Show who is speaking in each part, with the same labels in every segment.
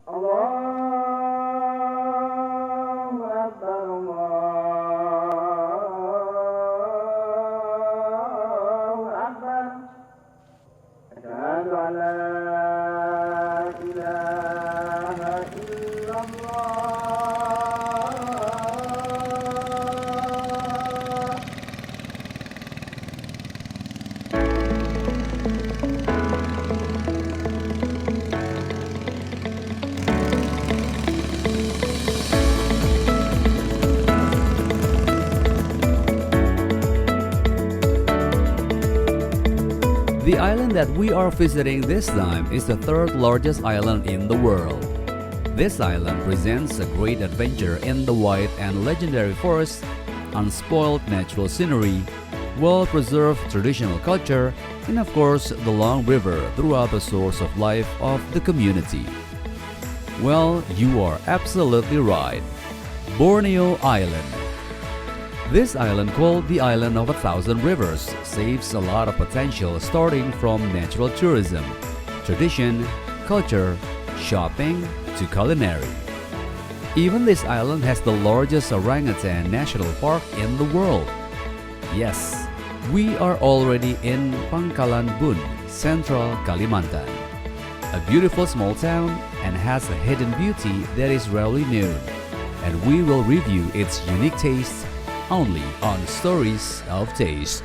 Speaker 1: Allahu Akbar, Allahu Akbar. Asyhadu an la ilaha illallah.
Speaker 2: The island that we are visiting this time is the third largest island in the world. This island presents a great adventure in the wide and legendary forests, unspoiled natural scenery, well-preserved traditional culture, and of course the long river throughout the source of life of the community. Well, you are absolutely right. Borneo Island. This island, called the Island of a Thousand Rivers, saves a lot of potential starting from natural tourism, tradition, culture, shopping, to culinary. Even this island has the largest orangutan national park in the world. Yes, we are already in Pangkalan Bun, Central Kalimantan. A beautiful small town and has a hidden beauty that is rarely known. And we will review its unique taste only on Stories of Taste.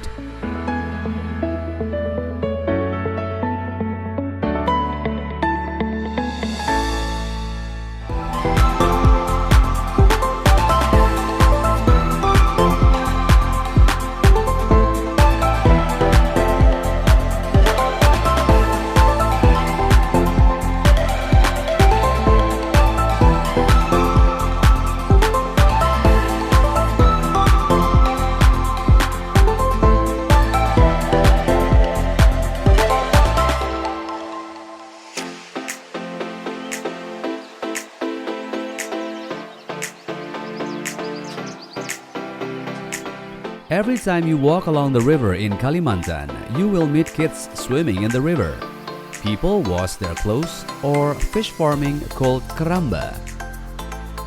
Speaker 2: Every time you walk along the river in Kalimantan, you will meet kids swimming in the river. People wash their clothes or fish farming called keramba.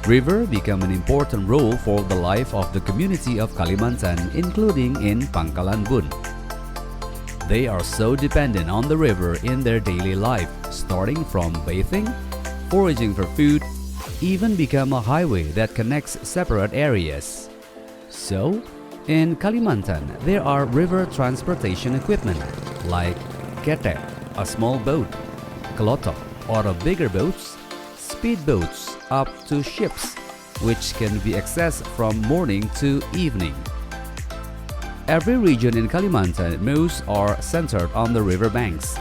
Speaker 2: River become an important role for the life of the community of Kalimantan, including in Pangkalan Bun. They are so dependent on the river in their daily life, starting from bathing, foraging for food, even become a highway that connects separate areas. So, in Kalimantan, there are river transportation equipment like ketek, a small boat, kelotok, or a bigger boats, speedboats, up to ships, which can be accessed from morning to evening. Every region in Kalimantan, most are centered on the river banks.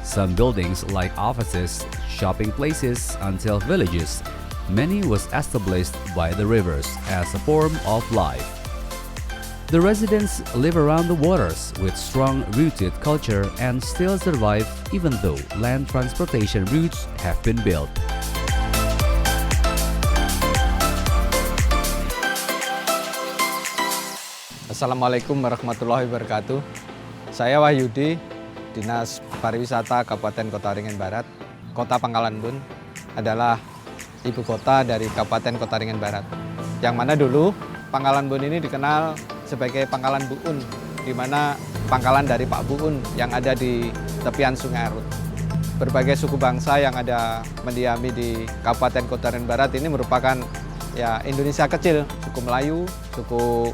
Speaker 2: Some buildings like offices, shopping places, until villages, many was established by the rivers as a form of life. The residents live around the waters with strong-rooted culture and still survive even though land transportation routes have been built.
Speaker 3: Assalamualaikum warahmatullahi wabarakatuh. Saya Wahyudi, Dinas Pariwisata Kabupaten Kota Waringin Barat. Kota Pangkalan Bun adalah ibu kota dari Kabupaten Kota Waringin Barat. Yang mana dulu Pangkalan Bun ini dikenal sebagai Pangkalan Buun, di mana pangkalan dari Pak Buun yang ada di tepian Sungai Arut. Berbagai suku bangsa yang ada mendiami di Kabupaten Kota Waringin Barat ini merupakan Indonesia kecil, suku Melayu, suku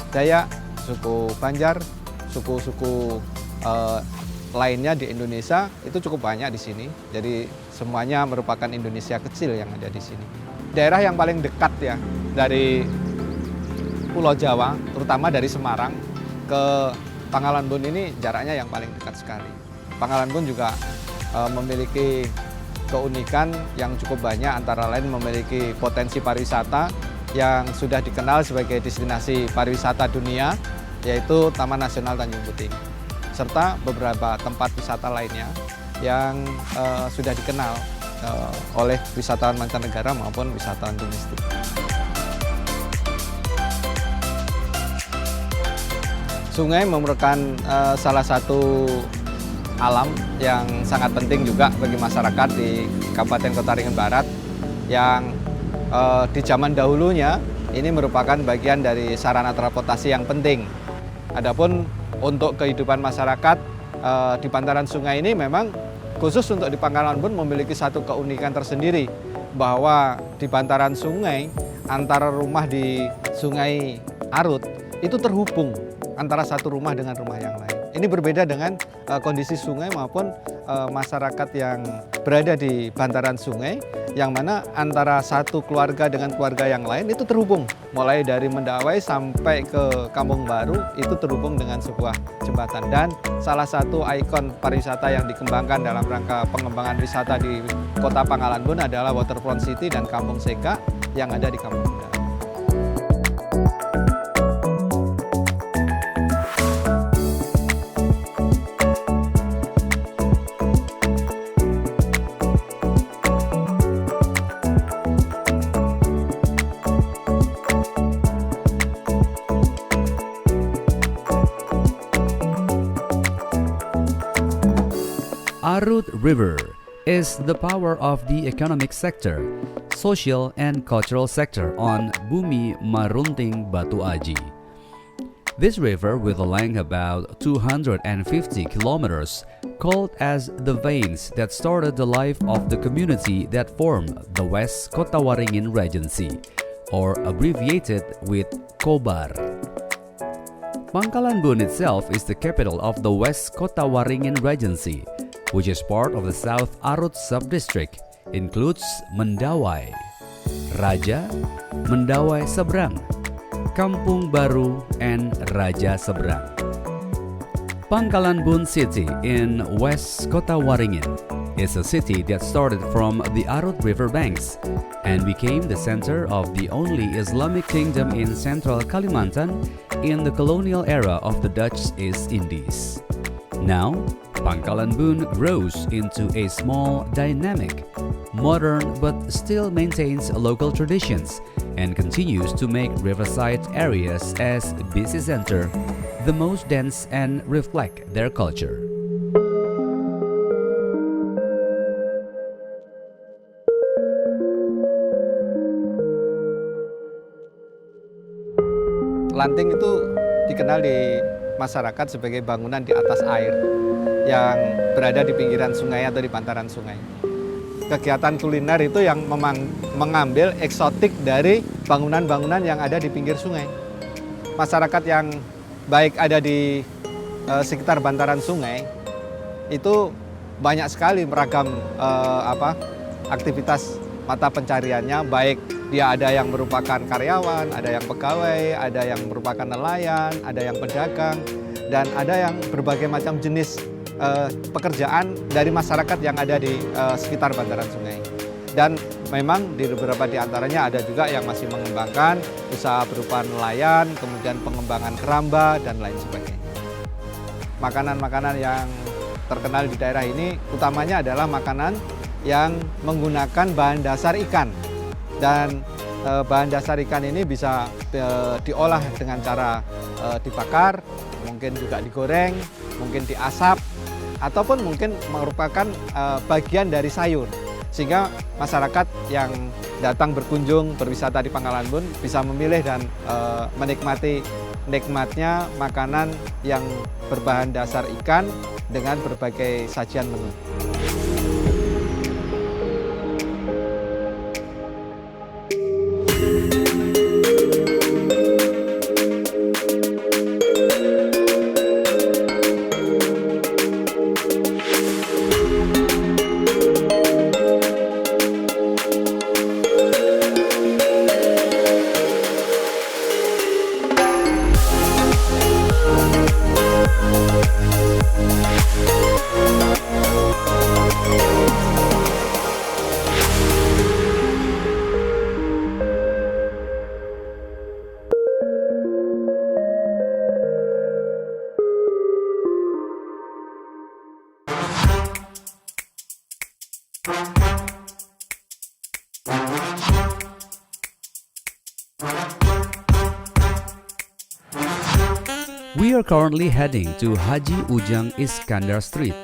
Speaker 3: Dayak, suku Banjar, suku-suku lainnya di Indonesia itu cukup banyak di sini. Jadi semuanya merupakan Indonesia kecil yang ada di sini. Daerah yang paling dekat ya dari Pulau Jawa, terutama dari Semarang ke Pangkalan Bun ini jaraknya yang paling dekat sekali. Pangkalan Bun juga memiliki keunikan yang cukup banyak, antara lain memiliki potensi pariwisata yang sudah dikenal sebagai destinasi pariwisata dunia, yaitu Taman Nasional Tanjung Puting, serta beberapa tempat wisata lainnya yang sudah dikenal oleh wisatawan mancanegara maupun wisatawan domestik. Sungai merupakan salah satu alam yang sangat penting juga bagi masyarakat di Kabupaten Kota Ringin Barat yang di zaman dahulunya ini merupakan bagian dari sarana transportasi yang penting. Adapun untuk kehidupan masyarakat di bantaran sungai ini memang khusus untuk di Pangkalan Bun memiliki satu keunikan tersendiri, bahwa di bantaran sungai antara rumah di Sungai Arut itu terhubung antara satu rumah dengan rumah yang lain. Ini berbeda dengan kondisi sungai maupun masyarakat yang berada di bantaran sungai, yang mana antara satu keluarga dengan keluarga yang lain itu terhubung. Mulai dari Mendawai sampai ke Kampung Baru itu terhubung dengan sebuah jembatan. Dan salah satu ikon pariwisata yang dikembangkan dalam rangka pengembangan wisata di Kota Pangkalan Bun adalah Waterfront City dan Kampung Seka yang ada di Kampung Mendawai.
Speaker 2: Arut River is the power of the economic sector, social and cultural sector on Bumi Marunting Batu Aji. This river, with a length about 250 kilometers, called as the veins that started the life of the community that formed the West Kota Waringin Regency, or abbreviated with Kobar. Pangkalan Bun itself is the capital of the West Kota Waringin Regency, which is part of the South Arut Subdistrict, includes Mendawai, Raja, Mendawai Seberang, Kampung Baru, and Raja Seberang. Pangkalan Bun City in West Kota Waringin is a city that started from the Arut River banks and became the center of the only Islamic kingdom in central Kalimantan in the colonial era of the Dutch East Indies. Now, Pangkalan Bun grows into a small, dynamic, modern but still maintains local traditions and continues to make riverside areas as busy center the most dense and reflect their culture.
Speaker 3: Lanting itu dikenal di masyarakat sebagai bangunan di atas air yang berada di pinggiran sungai atau di bantaran sungai. Kegiatan kuliner itu yang mengambil eksotik dari bangunan-bangunan yang ada di pinggir sungai. Masyarakat yang baik ada di sekitar bantaran sungai itu banyak sekali meragam aktivitas mata pencariannya, baik dia ada yang merupakan karyawan, ada yang pegawai, ada yang merupakan nelayan, ada yang pedagang, dan ada yang berbagai macam jenis pekerjaan dari masyarakat yang ada di sekitar bantaran sungai. Dan memang di beberapa di antaranya ada juga yang masih mengembangkan usaha berupa nelayan, kemudian pengembangan keramba, dan lain sebagainya. Makanan-makanan yang terkenal di daerah ini utamanya adalah makanan yang menggunakan bahan dasar ikan. Dan bahan dasar ikan ini bisa diolah dengan cara dibakar, mungkin juga digoreng, mungkin diasap, ataupun mungkin merupakan bagian dari sayur. Sehingga masyarakat yang datang berkunjung berwisata di Pangkalan Bun bisa memilih dan menikmati nikmatnya makanan yang berbahan dasar ikan dengan berbagai sajian menu.
Speaker 2: We are currently heading to Haji Ujang Iskandar Street,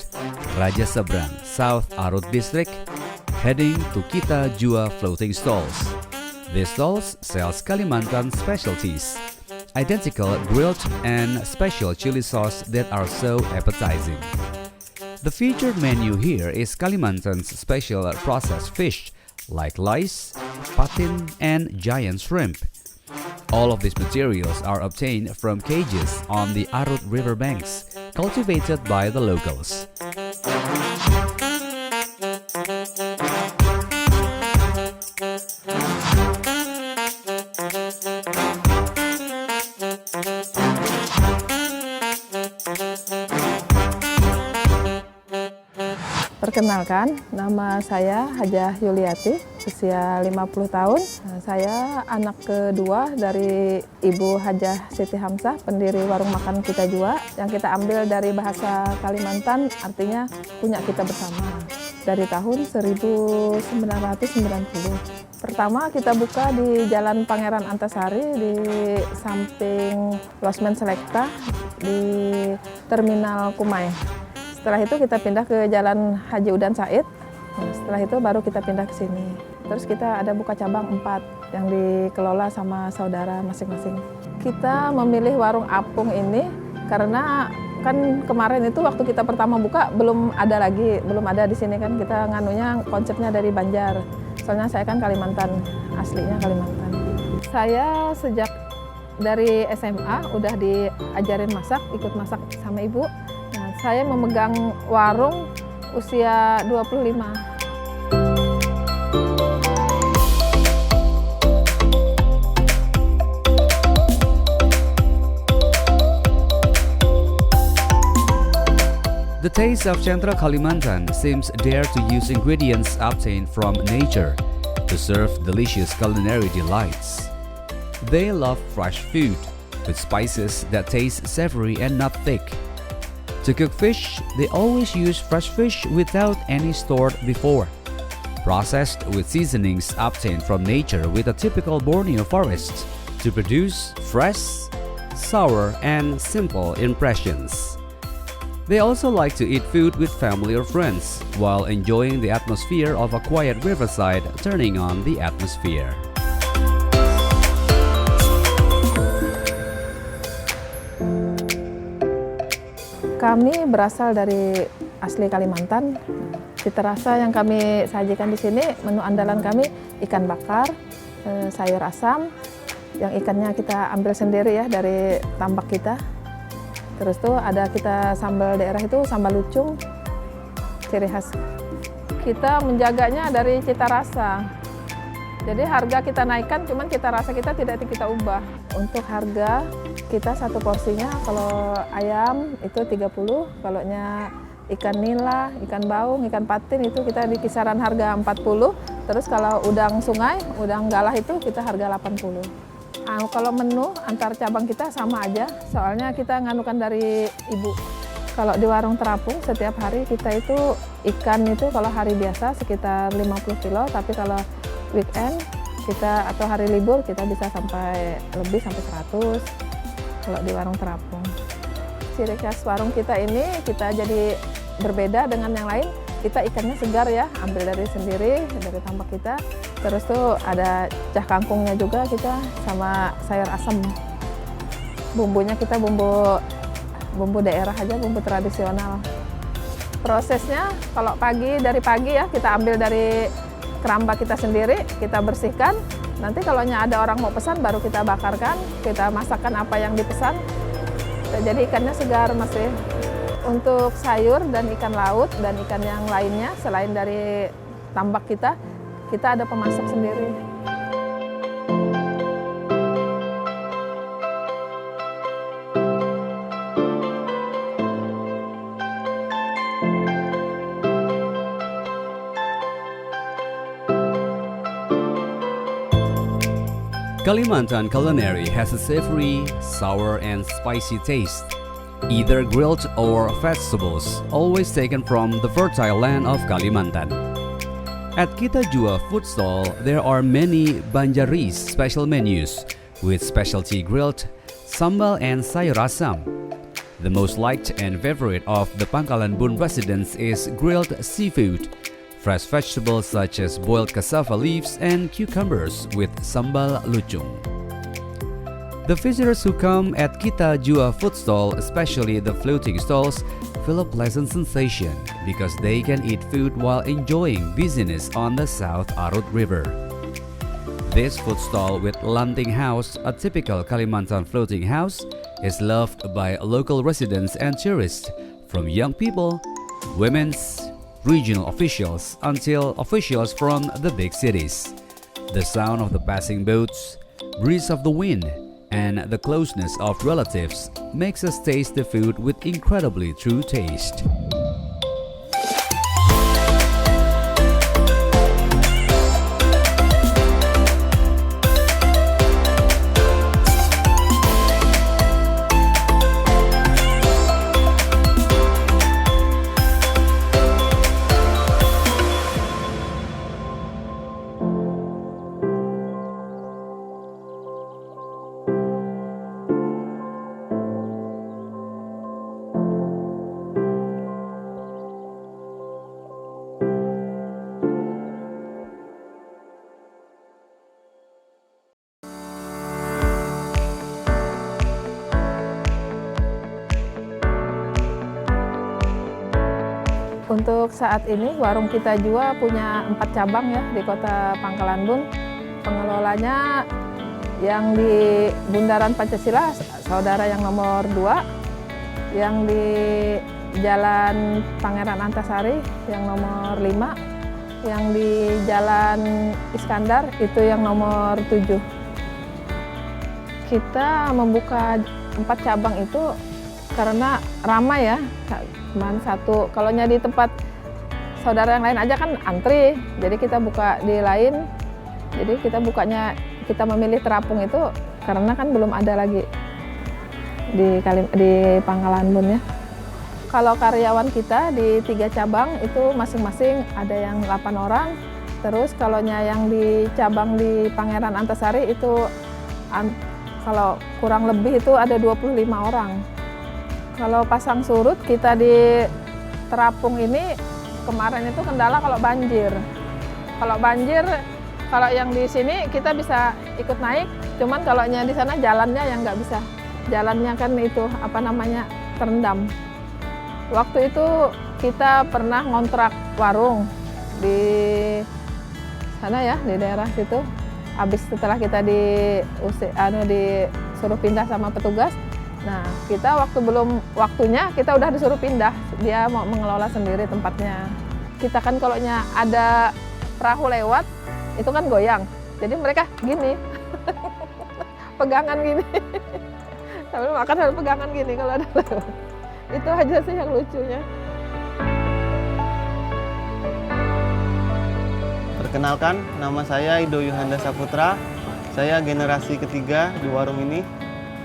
Speaker 2: Raja Seberang, South Arut District, heading to Kita Jua floating stalls. These stalls sells Kalimantan specialties, identical grilled and special chili sauce that are so appetizing. The featured menu here is Kalimantan's special processed fish like lice, patin, and giant shrimp. All of these materials are obtained from cages on the Arut river banks, cultivated by the locals.
Speaker 4: Perkenalkan, nama saya Hajah Yuliati, usia 50 tahun. Saya anak kedua dari Ibu Hajah Siti Hamzah, pendiri warung makan Kita Jua, yang kita ambil dari bahasa Kalimantan, artinya punya kita bersama, dari tahun 1990. Pertama kita buka di Jalan Pangeran Antasari, di samping Losmen Selekta, di Terminal Kumai. Setelah itu kita pindah ke Jalan Haji Udan Said. Setelah itu baru kita pindah ke sini. Terus kita ada buka cabang 4 yang dikelola sama saudara masing-masing. Kita memilih warung apung ini karena kan kemarin itu waktu kita pertama buka belum ada di sini kan, kita nganunya konsepnya dari Banjar. Soalnya saya kan Kalimantan, aslinya Kalimantan. Saya sejak dari SMA udah diajarin masak, ikut masak sama ibu. Nah, saya memegang warung usia 25.
Speaker 2: The taste of Central Kalimantan seems dare to use ingredients obtained from nature to serve delicious culinary delights. They love fresh food with spices that taste savory and not thick. To cook fish, they always use fresh fish without any stored before, processed with seasonings obtained from nature with a typical Borneo forest to produce fresh, sour, and simple impressions. They also like to eat food with family or friends while enjoying the atmosphere of a quiet riverside, turning on the atmosphere.
Speaker 4: Kami berasal dari asli Kalimantan. Cita rasa yang kami sajikan di sini, menu andalan kami ikan bakar, sayur asam, yang ikannya kita ambil sendiri ya dari tambak kita. Terus tuh ada kita sambal daerah itu sambal lucung, ciri khas. Kita menjaganya dari cita rasa. Jadi harga kita naikkan, cuman cita rasa kita tidak kita ubah. Untuk harga kita satu porsinya, kalau ayam itu 30, kalau ikan nila, ikan baung, ikan patin itu kita di kisaran harga 40. Terus kalau udang sungai, udang galah itu kita harga 80. Kalau menu antar cabang kita sama aja, soalnya kita nganukan dari ibu. Kalau di warung terapung setiap hari kita itu ikan itu kalau hari biasa sekitar 50 kilo, tapi kalau weekend kita atau hari libur kita bisa sampai 100 kalau di warung terapung. Ciri khas warung kita ini kita jadi berbeda dengan yang lain. Kita ikannya segar ya, ambil dari sendiri dari tambak kita. Terus tuh ada cah kangkungnya juga kita sama sayur asam. Bumbunya kita bumbu daerah aja, bumbu tradisional. Prosesnya kalau dari pagi ya kita ambil dari keramba kita sendiri, kita bersihkan. Nanti kalau ada orang mau pesan baru kita bakarkan, kita masakkan apa yang dipesan. Jadi ikannya segar masih. Untuk sayur dan ikan laut dan ikan yang lainnya selain dari tambak kita ada pemasak sendiri.
Speaker 2: Kalimantan culinary has a savory, sour, and spicy taste, either grilled or vegetables, always taken from the fertile land of Kalimantan. At Kita Jua food stall, there are many Banjaris special menus with specialty grilled, sambal, and sayur asam. The most liked and favorite of the Pangkalan Bun residents is grilled seafood, fresh vegetables such as boiled cassava leaves and cucumbers with sambal lucung. The visitors who come at Kita Jua food stall, especially the floating stalls, feel a pleasant sensation because they can eat food while enjoying busyness on the South Arut River. This food stall with Lanting House, a typical Kalimantan floating house, is loved by local residents and tourists, from young people, women's, regional officials until officials from the big cities. The sound of the passing boats, breeze of the wind, and the closeness of relatives makes us taste the food with incredibly true taste.
Speaker 4: Untuk saat ini warung Kita Jua punya 4 cabang ya di Kota Pangkalan Bun. Pengelolanya yang di Bundaran Pancasila saudara yang nomor 2, yang di Jalan Pangeran Antasari yang nomor 5, yang di Jalan Iskandar itu yang nomor 7. Kita membuka 4 cabang itu karena ramai ya. Cuman satu, kalau di tempat saudara yang lain aja kan antri, jadi kita buka di lain. Jadi kita memilih terapung itu karena kan belum ada lagi di Pangkalan Bun ya. Kalau karyawan kita di 3 cabang itu masing-masing ada yang 8 orang. Terus kalau yang di cabang di Pangeran Antasari itu kalau kurang lebih itu ada 25 orang. Kalau pasang surut kita di terapung ini kemarin itu kendala kalau banjir. Kalau banjir, kalau yang di sini kita bisa ikut naik, cuman kalau di sana jalannya yang nggak bisa. Jalannya kan itu terendam. Waktu itu kita pernah ngontrak warung di sana ya, di daerah situ. Habis setelah kita disuruh pindah sama petugas. Nah, kita belum waktunya kita udah disuruh pindah. Dia mau mengelola sendiri tempatnya. Kita kan kalau ada perahu lewat, itu kan goyang. Jadi mereka gini, pegangan gini. Sambil makan sambil pegangan gini kalau ada lewat. Itu aja sih yang lucunya.
Speaker 5: Perkenalkan, nama saya Ido Yuhanda Saputra. Saya generasi ketiga di warung ini.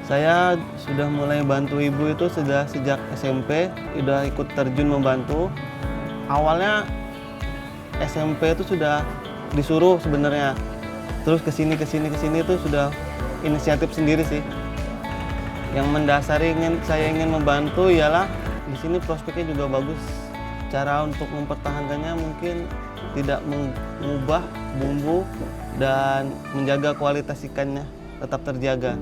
Speaker 5: Saya sudah mulai bantu ibu itu sudah sejak SMP, sudah ikut terjun membantu. Awalnya SMP itu sudah disuruh sebenarnya. Terus kesini itu sudah inisiatif sendiri sih. Yang mendasari saya ingin membantu ialah di sini prospeknya juga bagus. Cara untuk mempertahankannya mungkin tidak mengubah bumbu dan menjaga kualitas ikannya tetap terjaga.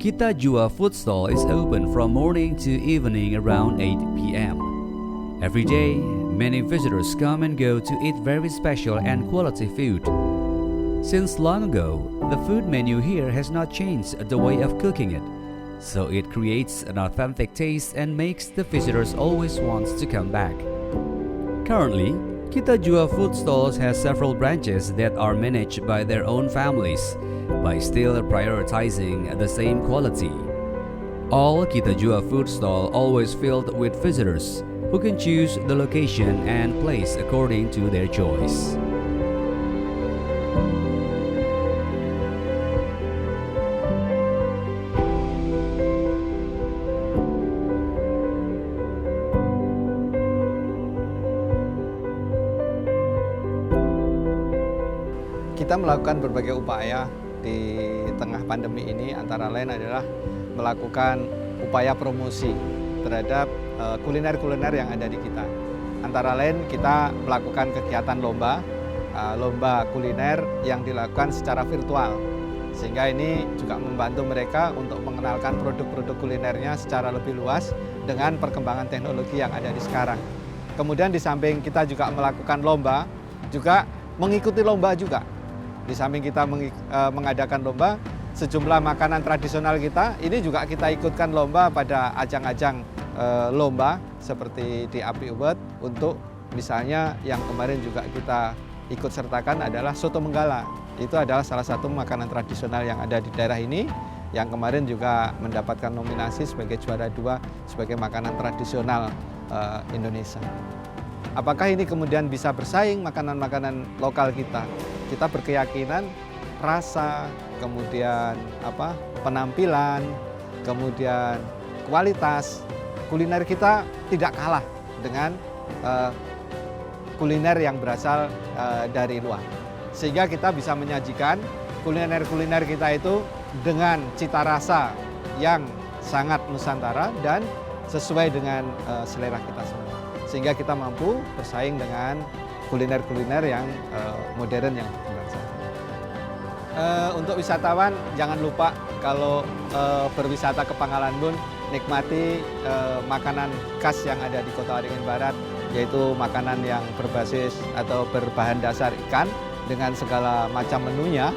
Speaker 2: Kita Jua food stall is open from morning to evening around 8 p.m. Every day, many visitors come and go to eat very special and quality food. Since long ago, the food menu here has not changed the way of cooking it, so it creates an authentic taste and makes the visitors always want to come back. Currently, Kita Jua food stalls has several branches that are managed by their own families, by still prioritizing the same quality. All Kita Jua food stall always filled with visitors who can choose the location and place according to their choice.
Speaker 3: Kita melakukan berbagai upaya di tengah pandemi ini, antara lain adalah melakukan upaya promosi terhadap kuliner-kuliner yang ada di kita. Antara lain kita melakukan kegiatan lomba kuliner yang dilakukan secara virtual. Sehingga ini juga membantu mereka untuk mengenalkan produk-produk kulinernya secara lebih luas dengan perkembangan teknologi yang ada di sekarang. Kemudian di samping kita juga melakukan lomba, juga mengikuti lomba juga. Di samping kita mengadakan lomba, sejumlah makanan tradisional kita, ini juga kita ikutkan lomba pada ajang-ajang lomba seperti di Api Uwet, untuk misalnya yang kemarin juga kita ikut sertakan adalah soto Menggala. Itu adalah salah satu makanan tradisional yang ada di daerah ini, yang kemarin juga mendapatkan nominasi sebagai juara 2 sebagai makanan tradisional Indonesia. Apakah ini kemudian bisa bersaing makanan-makanan lokal kita? Kita berkeyakinan rasa, kemudian penampilan, kemudian kualitas kuliner kita tidak kalah dengan kuliner yang berasal dari luar. Sehingga kita bisa menyajikan kuliner-kuliner kita itu dengan cita rasa yang sangat nusantara dan sesuai dengan selera kita semua. Sehingga kita mampu bersaing dengan kuliner-kuliner yang modern yang berkembang saat ini. Untuk wisatawan jangan lupa kalau berwisata ke Pangalanbun, nikmati makanan khas yang ada di Kota Waringin Barat, yaitu makanan yang berbasis atau berbahan dasar ikan dengan segala macam menunya.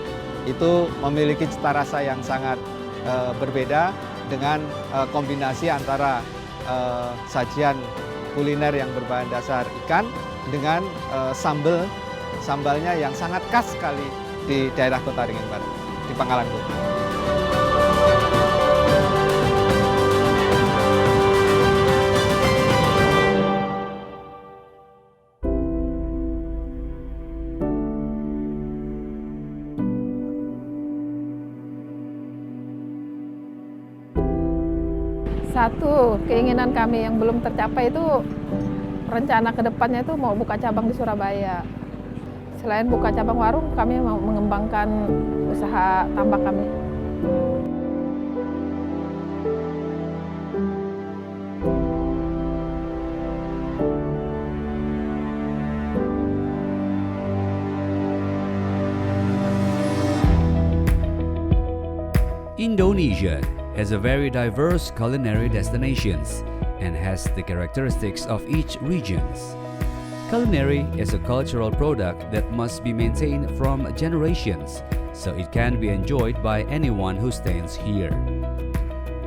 Speaker 3: Itu memiliki cita rasa yang sangat berbeda dengan kombinasi antara sajian kuliner yang berbahan dasar ikan dengan sambalnya yang sangat khas sekali di daerah Kota Waringin Barat, di Pangalanbun.
Speaker 4: Satu keinginan kami yang belum tercapai itu, rencana kedepannya itu mau buka cabang di Surabaya. Selain buka cabang warung, kami mau mengembangkan usaha tambak kami.
Speaker 2: Indonesia has a very diverse culinary destinations and has the characteristics of each regions. Culinary is a cultural product that must be maintained from generations, so it can be enjoyed by anyone who stands here.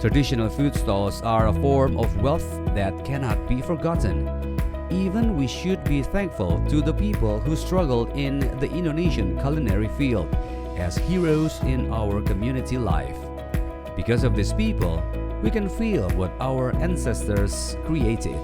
Speaker 2: Traditional food stalls are a form of wealth that cannot be forgotten. Even we should be thankful to the people who struggled in the Indonesian culinary field as heroes in our community life. Because of these people, we can feel what our ancestors created.